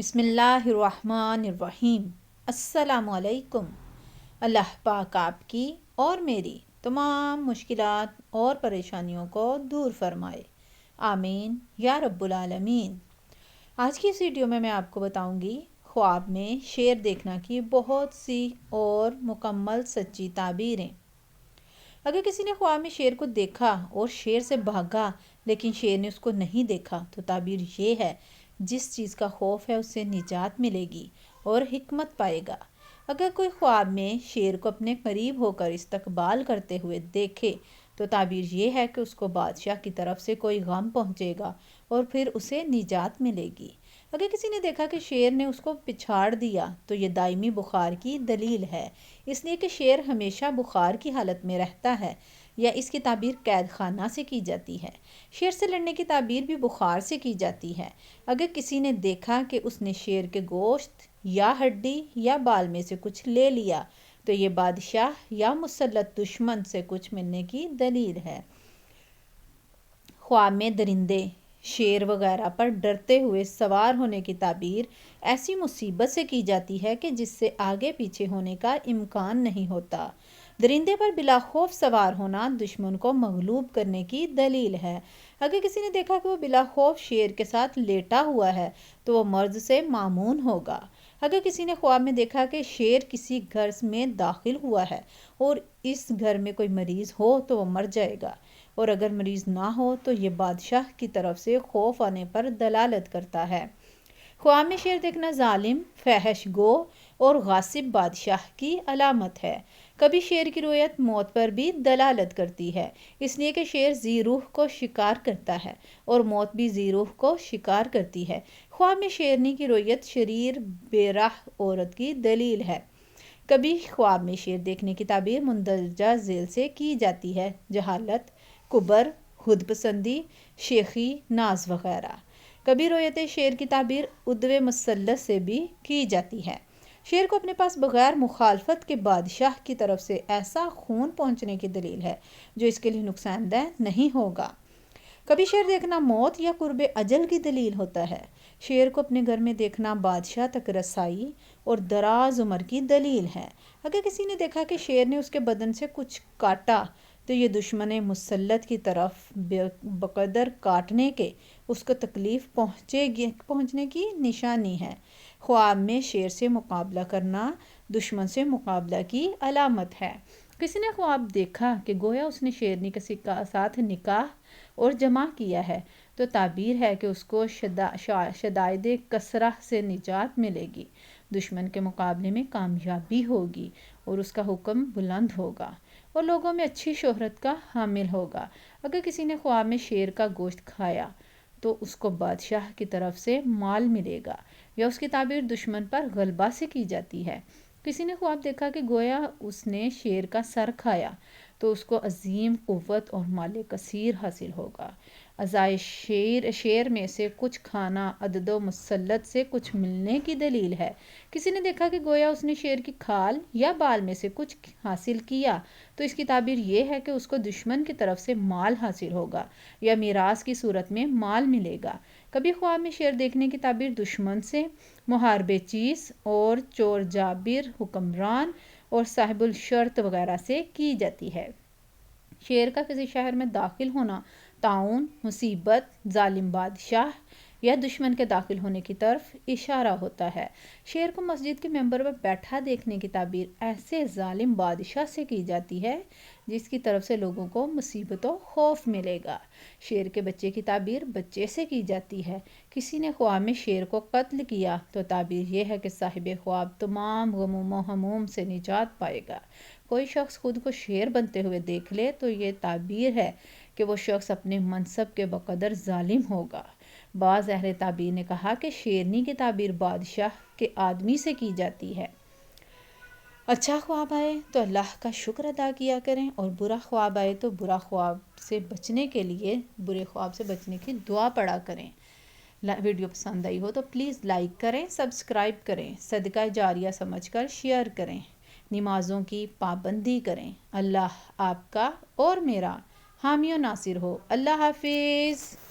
بسم اللہ الرحمن الرحیم۔ السلام علیکم۔ اللہ پاک آپ کی اور میری تمام مشکلات اور پریشانیوں کو دور فرمائے، آمین یا رب العالمین۔ آج کی اس ویڈیو میں آپ کو بتاؤں گی خواب میں شیر دیکھنا کی بہت سی اور مکمل سچی تعبیریں۔ اگر کسی نے خواب میں شیر کو دیکھا اور شیر سے بھاگا لیکن شیر نے اس کو نہیں دیکھا تو تعبیر یہ ہے، جس چیز کا خوف ہے اس سے نجات ملے گی اور حکمت پائے گا۔ اگر کوئی خواب میں شیر کو اپنے قریب ہو کر استقبال کرتے ہوئے دیکھے تو تعبیر یہ ہے کہ اس کو بادشاہ کی طرف سے کوئی غم پہنچے گا اور پھر اسے نجات ملے گی۔ اگر کسی نے دیکھا کہ شیر نے اس کو پچھاڑ دیا تو یہ دائمی بخار کی دلیل ہے، اس لیے کہ شیر ہمیشہ بخار کی حالت میں رہتا ہے، یا اس کی تعبیر قید خانہ سے کی جاتی ہے۔ شیر سے لڑنے کی تعبیر بھی بخار سے کی جاتی ہے۔ اگر کسی نے دیکھا کہ اس نے شیر کے گوشت یا ہڈی یا بال میں سے کچھ لے لیا تو یہ بادشاہ یا مسلط دشمن سے کچھ ملنے کی دلیل ہے۔ خواب میں درندے، شیر وغیرہ پر ڈرتے ہوئے سوار ہونے کی تعبیر ایسی مصیبت سے کی جاتی ہے کہ جس سے آگے پیچھے ہونے کا امکان نہیں ہوتا۔ درندے پر بلا خوف سوار ہونا دشمن کو مغلوب کرنے کی دلیل ہے۔ اگر کسی نے دیکھا کہ وہ بلا خوف شیر کے ساتھ لیٹا ہوا ہے تو وہ مرض سے مامون ہوگا۔ اگر کسی نے خواب میں دیکھا کہ شیر کسی گھر میں داخل ہوا ہے اور اس گھر میں کوئی مریض ہو تو وہ مر جائے گا، اور اگر مریض نہ ہو تو یہ بادشاہ کی طرف سے خوف آنے پر دلالت کرتا ہے۔ خواب میں شیر دیکھنا ظالم، فحش گو اور غاصب بادشاہ کی علامت ہے۔ کبھی شیر کی رؤیت موت پر بھی دلالت کرتی ہے، اس لیے کہ شیر ذی روح کو شکار کرتا ہے اور موت بھی ذی روح کو شکار کرتی ہے۔ خواب میں شیرنی کی رؤیت شریر بے راہ عورت کی دلیل ہے۔ کبھی خواب میں شیر دیکھنے کی تعبیر مندرجہ ذیل سے کی جاتی ہے: جہالت، کبر، خود پسندی، شیخی، ناز وغیرہ۔ کبھی رؤیت شیر کی تعبیر عدوِ مسلط سے بھی کی جاتی ہے۔ شیر کو اپنے پاس بغیر مخالفت کے بادشاہ کی طرف سے ایسا خون پہنچنے کی دلیل ہے جو اس کے لیے نقصان دہ نہیں ہوگا۔ کبھی شیر دیکھنا موت یا قرب اجل کی دلیل ہوتا ہے۔ شیر کو اپنے گھر میں دیکھنا بادشاہ تک رسائی اور دراز عمر کی دلیل ہے۔ اگر کسی نے دیکھا کہ شیر نے اس کے بدن سے کچھ کاٹا تو یہ دشمن مسلط کی طرف بقدر کاٹنے کے اس کو تکلیف پہنچنے کی نشانی ہے۔ خواب میں شیر سے مقابلہ کرنا دشمن سے مقابلہ کی علامت ہے۔ کسی نے خواب دیکھا کہ گویا اس نے شیرنی کے ساتھ نکاح اور جمع کیا ہے تو تعبیر ہے کہ اس کو شدائد کثرہ سے نجات ملے گی، دشمن کے مقابلے میں کامیابی ہوگی اور اس کا حکم بلند ہوگا اور لوگوں میں اچھی شہرت کا حامل ہوگا۔ اگر کسی نے خواب میں شیر کا گوشت کھایا تو اس کو بادشاہ کی طرف سے مال ملے گا، یا اس کی تعبیر دشمن پر غلبہ سے کی جاتی ہے۔ کسی نے خواب دیکھا کہ گویا اس نے شیر کا سر کھایا تو اس کو عظیم قوت اور مال کثیر حاصل ہوگا۔ اعضائے شیر میں سے کچھ کھانا عدد و مسلط سے کچھ ملنے کی دلیل ہے۔ کسی نے دیکھا کہ گویا اس نے شیر کی کھال یا بال میں سے کچھ حاصل کیا تو اس کی تعبیر یہ ہے کہ اس کو دشمن کی طرف سے مال حاصل ہوگا یا میراث کی صورت میں مال ملے گا۔ کبھی خواب میں شیر دیکھنے کی تعبیر دشمن سے، محارب چیز اور چور جابر، حکمران اور صاحب الشرط وغیرہ سے کی جاتی ہے۔ شیر کا کسی شہر میں داخل ہونا طاعون، مصیبت، ظالم بادشاہ یا دشمن کے داخل ہونے کی طرف اشارہ ہوتا ہے۔ شیر کو مسجد کے ممبر پر بیٹھا دیکھنے کی تعبیر ایسے ظالم بادشاہ سے کی جاتی ہے جس کی طرف سے لوگوں کو مصیبت و خوف ملے گا۔ شیر کے بچے کی تعبیر بچے سے کی جاتی ہے۔ کسی نے خواب میں شیر کو قتل کیا تو تعبیر یہ ہے کہ صاحب خواب تمام غموم و ہموم سے نجات پائے گا۔ کوئی شخص خود کو شیر بنتے ہوئے دیکھ لے تو یہ تعبیر ہے کہ وہ شخص اپنے منصب کے بقدر ظالم ہوگا۔ بعض اہل تعبیر نے کہا کہ شیرنی کی تعبیر بادشاہ کے آدمی سے کی جاتی ہے۔ اچھا خواب آئے تو اللہ کا شکر ادا کیا کریں، اور برا خواب آئے تو برے خواب سے بچنے کی دعا پڑھا کریں۔ ویڈیو پسند آئی ہو تو پلیز لائک کریں، سبسکرائب کریں، صدقہ جاریہ سمجھ کر شیئر کریں، نمازوں کی پابندی کریں۔ اللہ آپ کا اور میرا حامی و ناصر ہو۔ اللہ حافظ۔